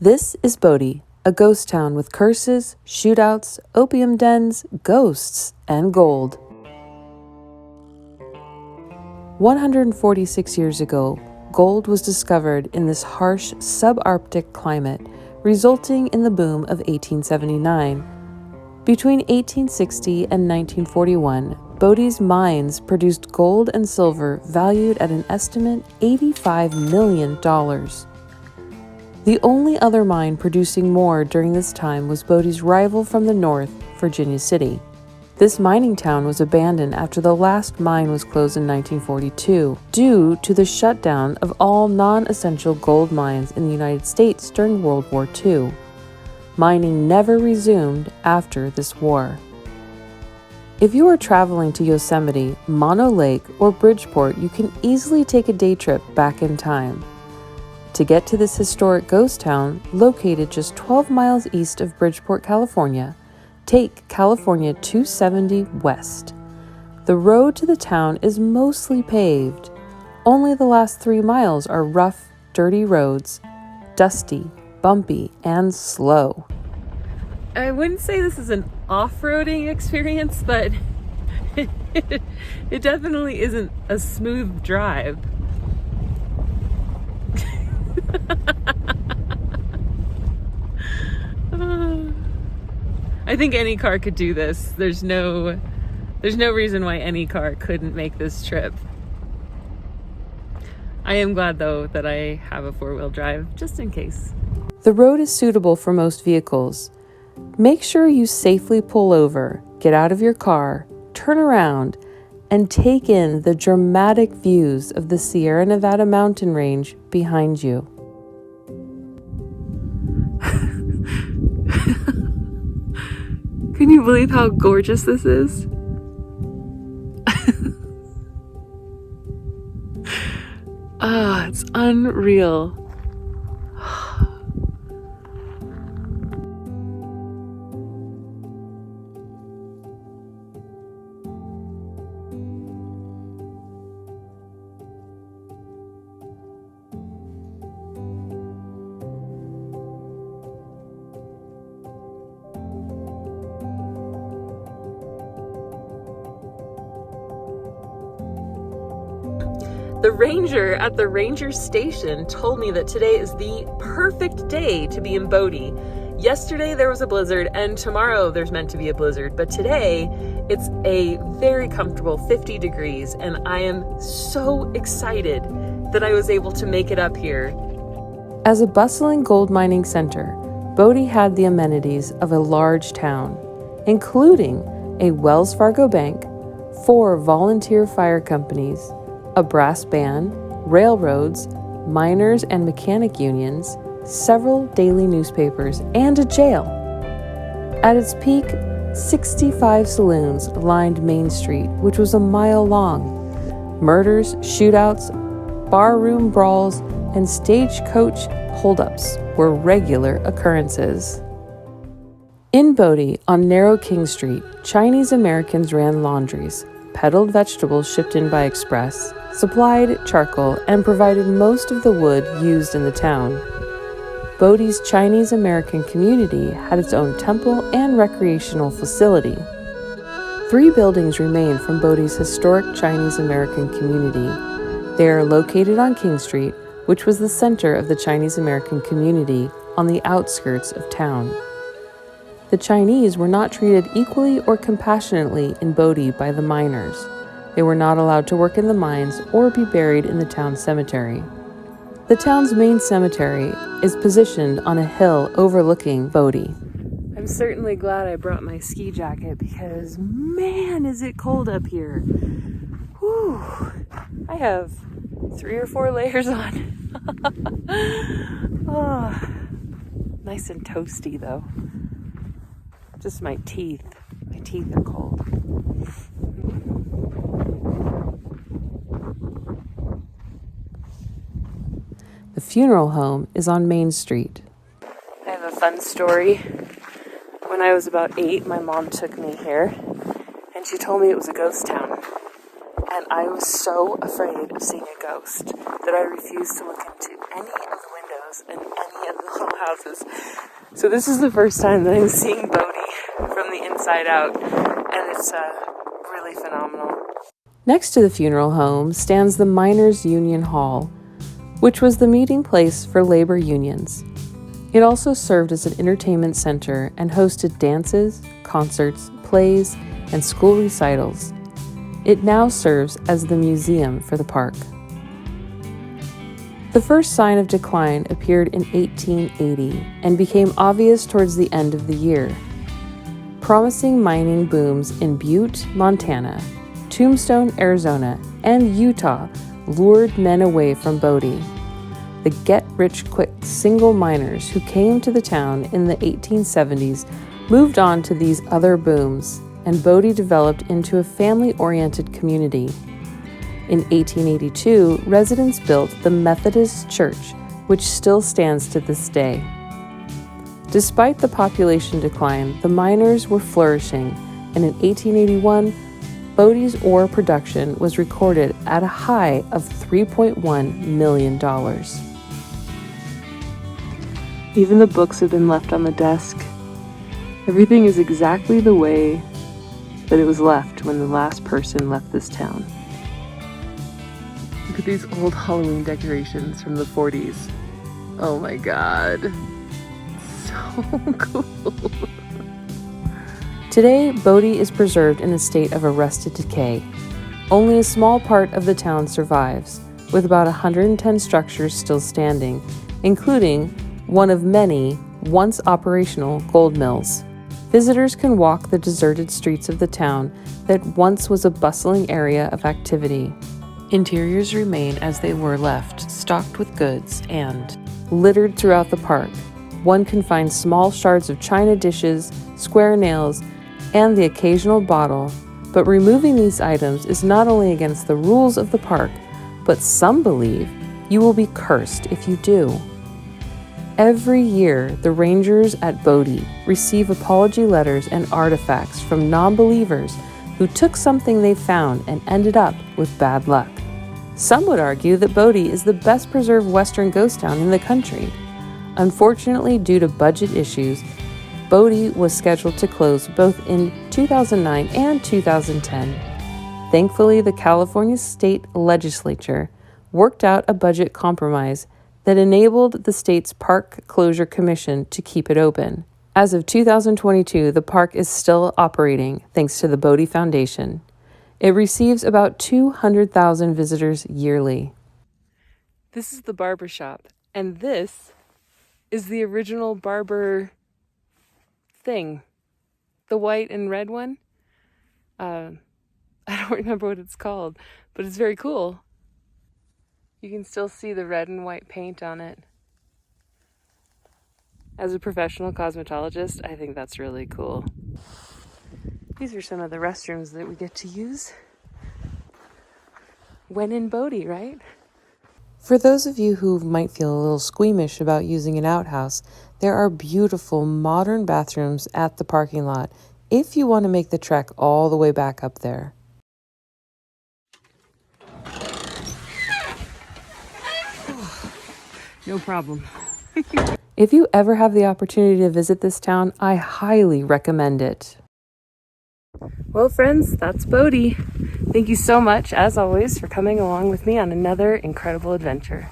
This is Bodie, a ghost town with curses, shootouts, opium dens, ghosts, and gold. 146 years ago, gold was discovered in this harsh subarctic climate, resulting in the boom of 1879. Between 1860 and 1941, Bodie's mines produced gold and silver valued at an estimate $85 million. The only other mine producing more during this time was Bodie's rival from the north, Virginia City. This mining town was abandoned after the last mine was closed in 1942 due to the shutdown of all non-essential gold mines in the United States during World War II. Mining never resumed after this war. If you are traveling to Yosemite, Mono Lake, or Bridgeport, you can easily take a day trip back in time. To get to this historic ghost town, located just 12 miles east of Bridgeport, California, take California 270 West. The road to the town is mostly paved. Only the last 3 miles are rough, dirty roads, dusty, bumpy, and slow. I wouldn't say this is an off-roading experience, but it definitely isn't a smooth drive. I think any car could do this. There's no reason why any car couldn't make this trip. I am glad though that I have a 4-wheel drive just in case. The road is suitable for most vehicles. Make sure you safely pull over, get out of your car, turn around, and take in the dramatic views of the Sierra Nevada mountain range behind you. Can you believe how gorgeous this is? It's unreal. The ranger at the ranger station told me that today is the perfect day to be in Bodie. Yesterday there was a blizzard and tomorrow there's meant to be a blizzard, but today it's a very comfortable 50 degrees and I am so excited that I was able to make it up here. As a bustling gold mining center, Bodie had the amenities of a large town, including a Wells Fargo bank, 4 volunteer fire companies, a brass band, railroads, miners and mechanic unions, several daily newspapers, and a jail. At its peak, 65 saloons lined Main Street, which was a mile long. Murders, shootouts, barroom brawls, and stagecoach holdups were regular occurrences. In Bodie, on narrow King Street, Chinese Americans ran laundries, peddled vegetables shipped in by express, supplied charcoal, and provided most of the wood used in the town. Bodie's Chinese American community had its own temple and recreational facility. 3 buildings remain from Bodie's historic Chinese American community. They are located on King Street, which was the center of the Chinese American community on the outskirts of town. The Chinese were not treated equally or compassionately in Bodie by the miners. They were not allowed to work in the mines or be buried in the town cemetery. The town's main cemetery is positioned on a hill overlooking Bodie. I'm certainly glad I brought my ski jacket because, man, is it cold up here. Whew. I have 3 or 4 layers on. Oh, nice and toasty though. Just my teeth are cold. The funeral home is on Main Street. I have a fun story. When I was about 8, my mom took me here, and she told me it was a ghost town. And I was so afraid of seeing a ghost that I refused to look into any of the windows and any of the little houses. So this is the first time that I'm seeing Bodie from the inside out, and it's really phenomenal. Next to the funeral home stands the Miners' Union Hall, which was the meeting place for labor unions. It also served as an entertainment center and hosted dances, concerts, plays, and school recitals. It now serves as the museum for the park. The first sign of decline appeared in 1880 and became obvious towards the end of the year. Promising mining booms in Butte, Montana, Tombstone, Arizona, and Utah lured men away from Bodie. The get-rich-quick single miners who came to the town in the 1870s moved on to these other booms, and Bodie developed into a family-oriented community. In 1882, residents built the Methodist Church, which still stands to this day. Despite the population decline, the miners were flourishing, and in 1881, Bodie's ore production was recorded at a high of $3.1 million. Even the books have been left on the desk. Everything is exactly the way that it was left when the last person left this town. Look at these old Halloween decorations from the 40s. Oh my god. So cool. Today, Bodie is preserved in a state of arrested decay. Only a small part of the town survives, with about 110 structures still standing, including one of many once operational gold mills. Visitors can walk the deserted streets of the town that once was a bustling area of activity. Interiors remain as they were left, stocked with goods, and littered throughout the park. One can find small shards of china dishes, square nails, and the occasional bottle, but removing these items is not only against the rules of the park, but some believe you will be cursed if you do. Every year, the rangers at Bodie receive apology letters and artifacts from non-believers who took something they found and ended up with bad luck. Some would argue that Bodie is the best preserved Western ghost town in the country. Unfortunately, due to budget issues, Bodie was scheduled to close both in 2009 and 2010. Thankfully, the California state legislature worked out a budget compromise that enabled the state's Park Closure Commission to keep it open. As of 2022, the park is still operating thanks to the Bodie Foundation. It receives about 200,000 visitors yearly. This is the barber shop, and this is the original barber thing. The white and red one. I don't remember what it's called, but it's very cool. You can still see the red and white paint on it. As a professional cosmetologist, I think that's really cool. These are some of the restrooms that we get to use when in Bodie, right? For those of you who might feel a little squeamish about using an outhouse, there are beautiful modern bathrooms at the parking lot if you want to make the trek all the way back up there. No problem. If you ever have the opportunity to visit this town, I highly recommend it. Well, friends, that's Bodie. Thank you so much, as always, for coming along with me on another incredible adventure.